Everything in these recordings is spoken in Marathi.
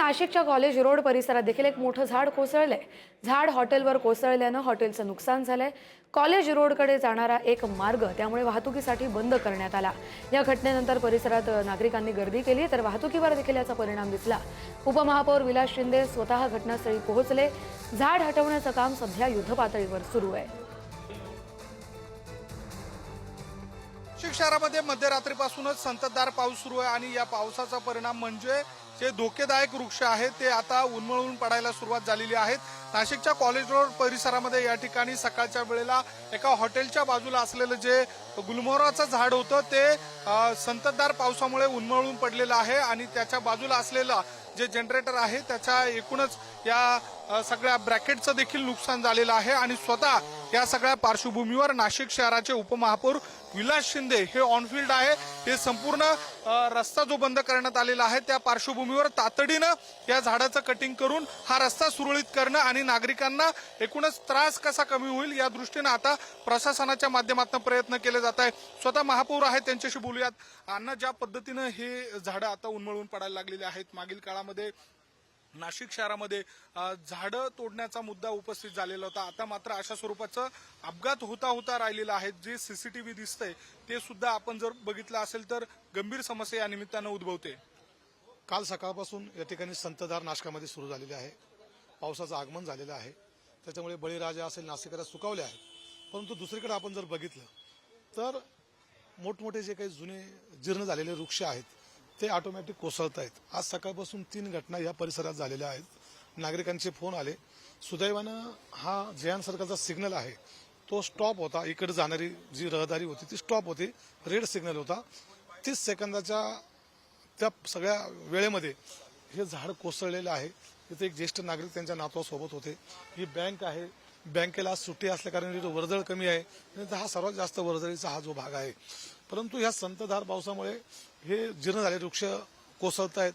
नाशिकच्या कॉलेज रोड परिसरात देखील एक मोठं झाड कोसळलंय। झाड हॉटेलवर कोसळल्यानं हॉटेलचं नुकसान झालंय। कॉलेज रोडकडे जाणारा एक मार्ग त्यामुळे वाहतुकीसाठी बंद करण्यात आला। या घटनेनंतर परिसरात नागरिकांनी गर्दी केली तर वाहतुकीवर देखील याचा परिणाम दिसला। उपमहापौर विलास शिंदे स्वतः घटनास्थळी पोहोचले। झाड हटवण्याचं काम सध्या युद्धपातळीवर सुरू आहे। नाशिक शहरामध्ये मध्यरात्रीपासूनच संततधार पाऊस सुरू आहे आणि या पावसाचा परिणाम म्हणजे जे धोकेदायक वृक्ष आहेत ते आता उन्मळून पडायला सुरुवात झालेली आहेत। नाशिकच्या कॉलेज रोड परिसरामध्ये या ठिकाणी सकाळच्या वेळेला एका हॉटेलच्या बाजूला असलेलं जे गुलमोहराचं झाड होतं ते संततधार पावसामुळे उन्मळून पडलेलं आहे आणि त्याच्या बाजूला असलेला जे जनरेटर आहे त्याच्या एकूणच या सगळ्या ब्रॅकेटचं देखील नुकसान झालेलं आहे आणि स्वतः या सगळ्या पार्श्वभूमीवर नाशिक शहराचे उपमहापौर विलास शिंदे हे ऑनफिल्ड आहे। हे संपूर्ण रस्ता जो बंद करण्यात आलेला आहे त्या पार्श्वभूमीवर तातडीनं या झाडाचं कटिंग करून हा रस्ता सुरळीत करणं आणि नागरिकांना एकूणच त्रास कसा कमी होईल या दृष्टीनं आता प्रशासनाच्या माध्यमातून प्रयत्न केले जात आहे। स्वतः महापौर आहेत त्यांच्याशी बोलूयात। अण्णा, ज्या पद्धतीनं हे झाडं आता उन्मळून पडायला लागलेले आहेत, मागील काळामध्ये नाशिक शहरामध्ये झाडं तोडण्याचा मुद्दा उपस्थित झालेला होता, आता मात्र अशा स्वरूपाचं अपघात होता राहिलेला आहे। जे सीसीटीव्ही दिसतंय ते सुद्धा आपण जर बघितलं असेल तर गंभीर समस्या या निमित्तानं उद्भवते। काल सकाळपासून या ठिकाणी संततधार नाशकामध्ये सुरू झालेली आहे। पावसाचं आगमन झालेलं आहे, त्याच्यामुळे बळीराजा असेल नाशिकरा सुकावले आहेत। परंतु दुसरीकडे आपण जर बघितलं तर मोठमोठे जे काही जुने जीर्ण झालेले वृक्ष आहेत ते ऑटोमॅटिक कोसळत आहेत। आज सकाळपासून 3 घटना या परिसरात झालेल्या आहेत। नागरिकांचे फोन आले। सुदैवानं हा जयान सर्कलचा सिग्नल आहे तो स्टॉप होता, इकडे जाणारी जी रहदारी होती ती स्टॉप होती, रेड सिग्नल होता। 30 सेकंदाच्या त्या सगळ्या वेळेमध्ये हे झाड कोसळलेलं आहे। इथे एक ज्येष्ठ नागरिक त्यांच्या नातवासोबत होते। ही बँक आहे, बँकेला आज सुट्टी असल्या कारण इथे वर्दळ कमी आहे आणि हा सर्वात जास्त वर्दळीचा हा जो भाग आहे। परंतु ह्या संततधार पावसामुळे हे जीर्ण झालेले वृक्ष कोसळत आहेत।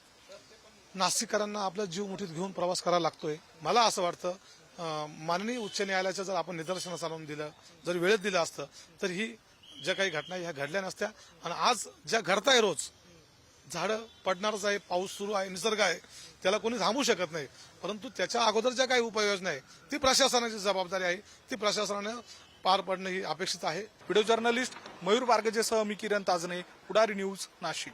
नाशिककरांना आपला जीव मुठीत घेऊन प्रवास करावा लागतोय। मला असं वाटतं माननीय उच्च न्यायालयाचं जर आपण निदर्शनास आणून दिलं, जर वेळेत दिलं असतं तर ही ज्या काही घटना ह्या घडल्या नसत्या। आणि आज ज्या घडताय रोज झाडं पडणारच आहे, पाऊस सुरू आहे, निसर्ग आहे, त्याला कोणी थांबवू शकत नाही। परंतु त्याच्या अगोदर ज्या काही उपाययोजना आहे ती प्रशासनाची जबाबदारी आहे, ती प्रशासनानं पार पडणं ही अपेक्षित आहे। व्हिडिओ जर्नलिस्ट मयूर बारगजेसह मी किरण ताजने, पुढारी न्यूज, नाशिक।